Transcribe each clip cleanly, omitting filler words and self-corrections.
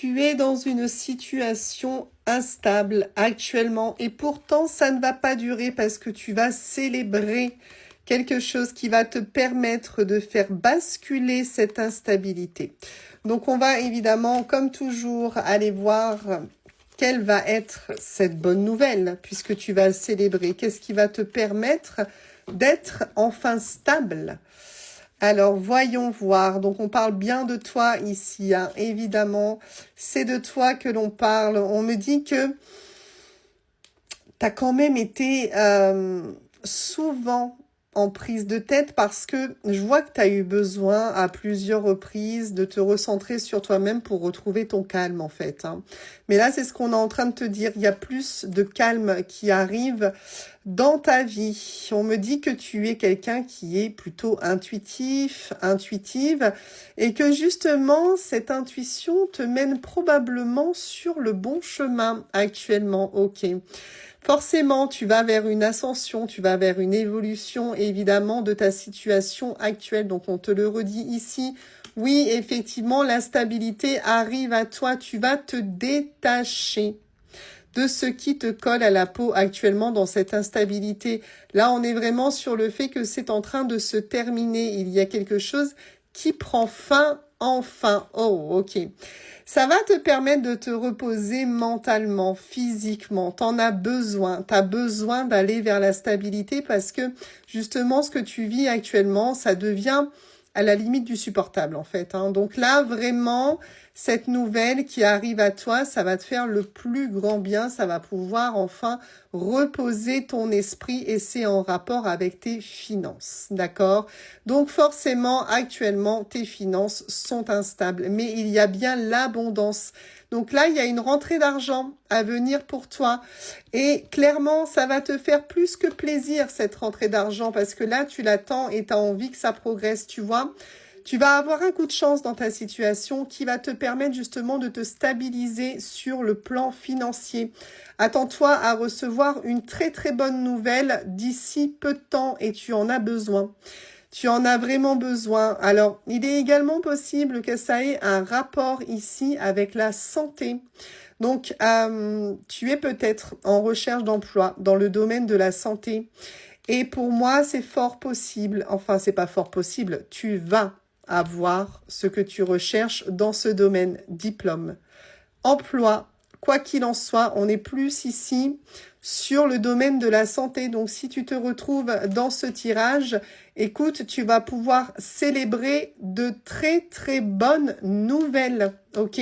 Tu es dans une situation instable actuellement et pourtant ça ne va pas durer parce que tu vas célébrer quelque chose qui va te permettre de faire basculer cette instabilité. Donc on va évidemment, comme toujours, aller voir quelle va être cette bonne nouvelle puisque tu vas le célébrer. Qu'est-ce qui va te permettre d'être enfin stable ? Alors, voyons voir. Donc, on parle bien de toi ici, hein. Évidemment, c'est de toi que l'on parle. On me dit que tu as quand même été souvent en prise de tête parce que je vois que tu as eu besoin à plusieurs reprises de te recentrer sur toi-même pour retrouver ton calme, en fait, hein. Mais là, c'est ce qu'on est en train de te dire. Il y a plus de calme qui arrive dans ta vie. On me dit que tu es quelqu'un qui est plutôt intuitive, et que justement, cette intuition te mène probablement sur le bon chemin actuellement. Ok. Forcément, tu vas vers une ascension, tu vas vers une évolution, évidemment, de ta situation actuelle. Donc, on te le redit ici. Oui, effectivement, la stabilité arrive à toi. Tu vas te détacher de ce qui te colle à la peau actuellement dans cette instabilité. Là, on est vraiment sur le fait que c'est en train de se terminer. Il y a quelque chose qui prend fin enfin. Oh, ok. Ça va te permettre de te reposer mentalement, physiquement. T'en as besoin. T'as besoin d'aller vers la stabilité parce que justement, ce que tu vis actuellement, ça devient à la limite du supportable, en fait, hein. Donc là, vraiment, cette nouvelle qui arrive à toi, ça va te faire le plus grand bien. Ça va pouvoir enfin reposer ton esprit et c'est en rapport avec tes finances, d'accord? Donc forcément, actuellement, tes finances sont instables, mais il y a bien l'abondance. Donc là, il y a une rentrée d'argent à venir pour toi. Et clairement, ça va te faire plus que plaisir, cette rentrée d'argent, parce que là, tu l'attends et tu as envie que ça progresse, tu vois. Tu vas avoir un coup de chance dans ta situation qui va te permettre justement de te stabiliser sur le plan financier. Attends-toi à recevoir une très très bonne nouvelle d'ici peu de temps et tu en as besoin. Tu en as vraiment besoin. Alors, il est également possible que ça ait un rapport ici avec la santé. Donc, tu es peut-être en recherche d'emploi dans le domaine de la santé. Et pour moi, c'est fort possible. Enfin, c'est pas fort possible. Tu vas avoir ce que tu recherches dans ce domaine. Diplôme, emploi, quoi qu'il en soit, on est plus ici sur le domaine de la santé. Donc, si tu te retrouves dans ce tirage, écoute, tu vas pouvoir célébrer de très, très bonnes nouvelles, ok?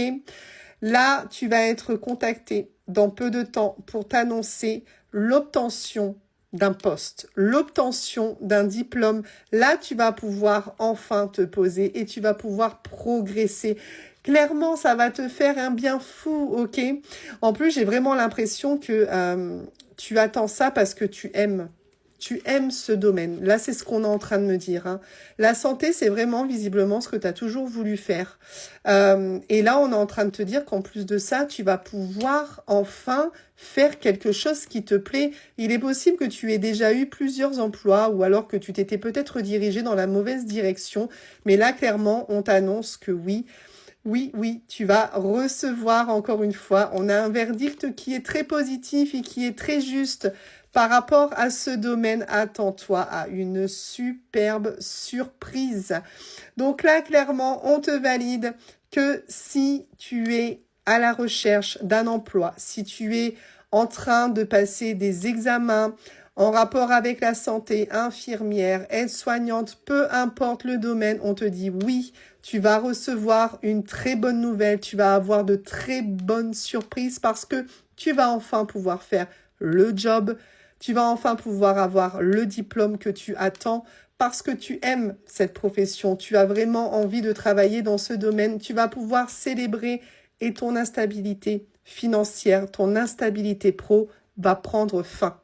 Là, tu vas être contacté dans peu de temps pour t'annoncer l'obtention d'un poste, l'obtention d'un diplôme. Là, tu vas pouvoir enfin te poser et tu vas pouvoir progresser. Clairement, ça va te faire un bien fou, ok? En plus, j'ai vraiment l'impression que tu attends ça parce que tu aimes. Tu aimes ce domaine. Là, c'est ce qu'on est en train de me dire, hein. La santé, c'est vraiment visiblement ce que tu as toujours voulu faire. Et là, on est en train de te dire qu'en plus de ça, tu vas pouvoir enfin faire quelque chose qui te plaît. Il est possible que tu aies déjà eu plusieurs emplois ou alors que tu t'étais peut-être dirigé dans la mauvaise direction. Mais là, clairement, on t'annonce que oui, tu vas recevoir encore une fois. On a un verdict qui est très positif et qui est très juste. Par rapport à ce domaine, attends-toi à une superbe surprise. Donc là, clairement, on te valide que si tu es à la recherche d'un emploi, si tu es en train de passer des examens en rapport avec la santé, infirmière, aide-soignante, peu importe le domaine, on te dit oui, tu vas recevoir une très bonne nouvelle, tu vas avoir de très bonnes surprises parce que tu vas enfin pouvoir faire le job. Tu vas enfin pouvoir avoir le diplôme que tu attends parce que tu aimes cette profession. Tu as vraiment envie de travailler dans ce domaine. Tu vas pouvoir célébrer et ton instabilité financière, ton instabilité pro va prendre fin.